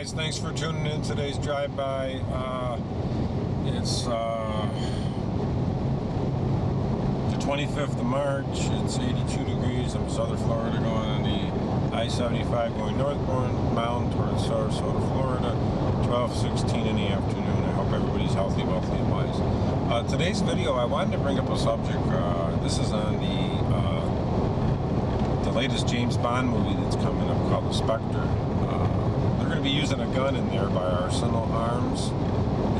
guys, thanks for tuning in today's drive-by. It's the 25th of March. It's 82 degrees. I'm in Southern Florida, going on the I-75 going northbound towards Sarasota, Florida. 12:16 in the afternoon. I hope everybody's healthy, wealthy, and wise. Today's video, I wanted to bring up a subject. This is on the latest James Bond movie that's coming up called The Spectre. They're going to be using a gun in there by Arsenal Arms.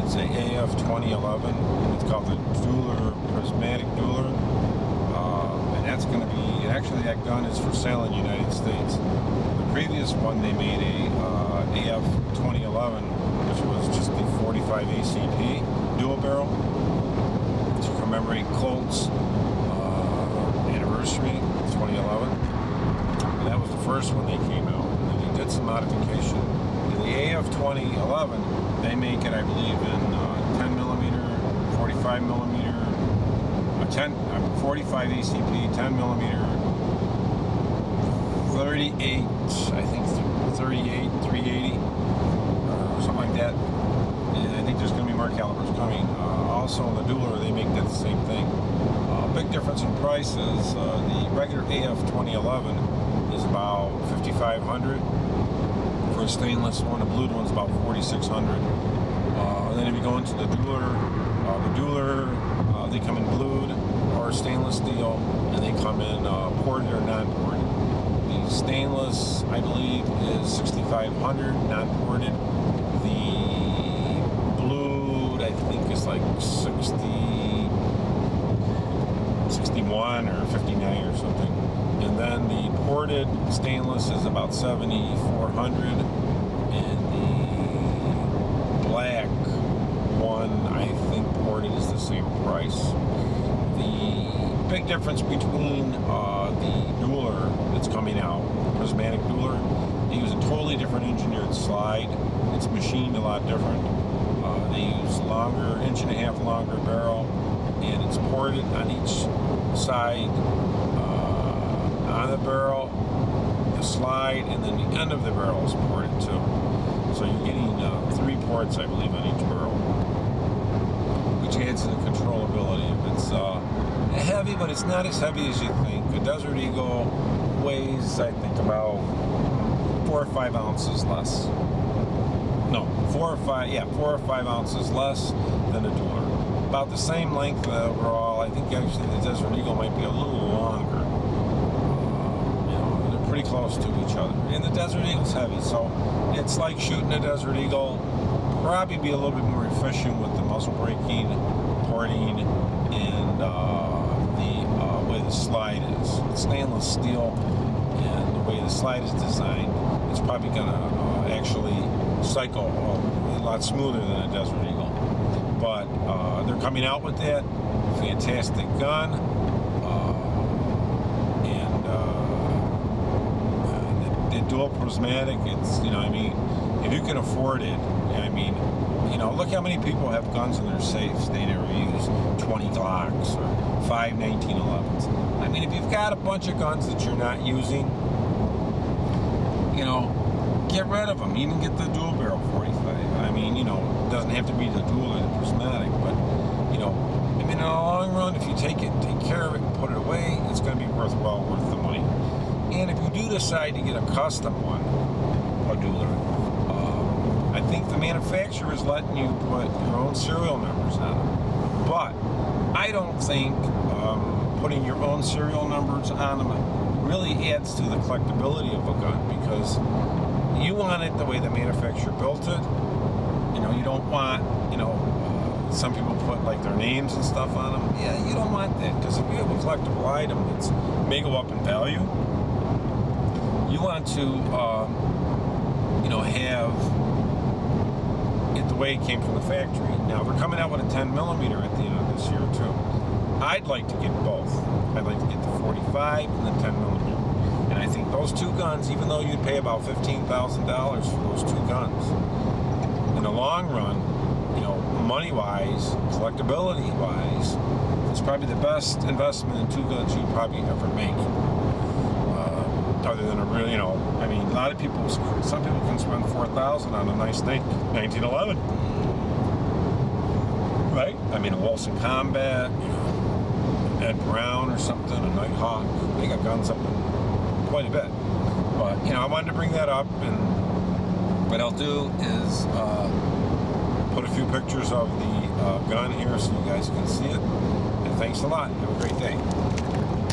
It's a AF2011. It's called the Dueller, Prismatic Dueller. And that's going to be, actually that gun is for sale in the United States. The previous one they made a AF2011, which was just the 45 ACP dual barrel to commemorate Colt's anniversary, 2011. And that was the first one they came out. And then they did some modification. In the AF2011, they make it, I believe, in 10 millimeter, 45 millimeter, 45 ACP, 10 millimeter, 38, I think 38, 380, something like that. And I think there's going to be more calibers coming. Also in the Dueller, they make that the same thing. Big difference in prices. The regular AF2011 is about $5,500 for a stainless one. The blue one's about $4,600. And then if you go into the Dueller, they come in blued or stainless steel, and they come in ported or non-ported. The stainless, I believe, is $6,500, non-ported. The blued, I think, is like 61 or 59 or something. And then the ported stainless is about $7,400, and the black one, I think ported is the same price. The big difference between the Dueller that's coming out, the Prismatic Dueller, they use a totally different engineered slide. It's machined a lot different. They use longer, 1.5 inch longer barrel, and it's ported on each side on the barrel, the slide, and then the end of the barrel is ported too. So you're getting 3 ports, I believe, on each barrel, which adds to the controllability. It's heavy, but it's not as heavy as you think. A Desert Eagle weighs, I think, about 4 or 5 ounces less. No, 4 or 5 ounces less than a Dueller. About the same length overall. I think actually the Desert Eagle might be a little longer. They're pretty close to each other. And the Desert Eagle's heavy, so it's like shooting a Desert Eagle. Probably be a little bit more efficient with the muzzle braking, porting, and the way the slide is. It's stainless steel, and the way the slide is designed, it's probably going to actually cycle a lot smoother than a Desert Eagle. But they're coming out with that fantastic gun, and the dual prismatic. It's, I mean, if you can afford it, I mean, look how many people have guns in their safes they never use. 20 Glocks or 5 1911s. I mean, if you've got a bunch of guns that you're not using, get rid of them. Even get the dual barrel 45. I mean, it doesn't have to be the dual or the prismatic, but, in the long run, if you take care of it and put it away, it's going to be worth the money. And if you do decide to get a custom one, a Dueller, I think the manufacturer is letting you put your own serial numbers on them. But I don't think putting your own serial numbers on them really adds to the collectability of a gun, because you want it the way the manufacturer built it. You don't want, some people put like their names and stuff on them. Yeah, you don't want that, because if you have a collectible item that's may go up in value, you want to, have it the way it came from the factory. Now, they're coming out with a 10 millimeter at the end of this year, too. I'd like to get both. I'd like to get the 45 and the 10 millimeter. And I think those two guns, even though you'd pay about $15,000 for those two guns, in the long run, money-wise, collectability-wise, it's probably the best investment in two guns you'd probably ever make. other than a real, you know, I mean, a lot of people, some people can spend $4,000 on a nice 1911. Right? I mean, a Wilson Combat, you know, Ed Brown or something, a Nighthawk. They got guns up in quite a bit. But, you know, I wanted to bring that up, and what I'll do is put a few pictures of the gun here so you guys can see it. And thanks a lot. Have a great day.